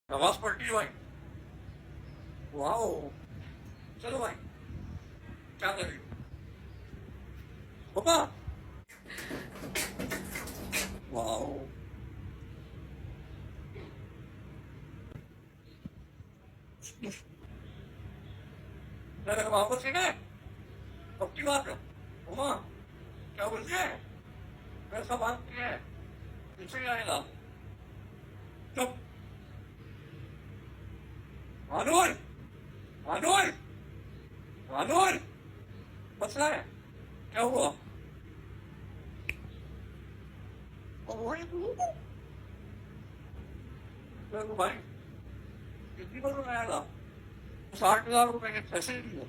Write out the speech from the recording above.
आवाज पड़ती है भाई। वाओ, चलो भाई, क्या कर रही हो पापा? वाओ, मेरे वापस है पक्की बात है। उमा, क्या बोलते हैं? पैसा मांगती है, पीछे आएगा। चुप। मानोर, मानोर, मानोर, मसला है, क्या हुआ? देखो भाई, कितनी बार आएगा? 60,000 रुपए के पैसे दिए।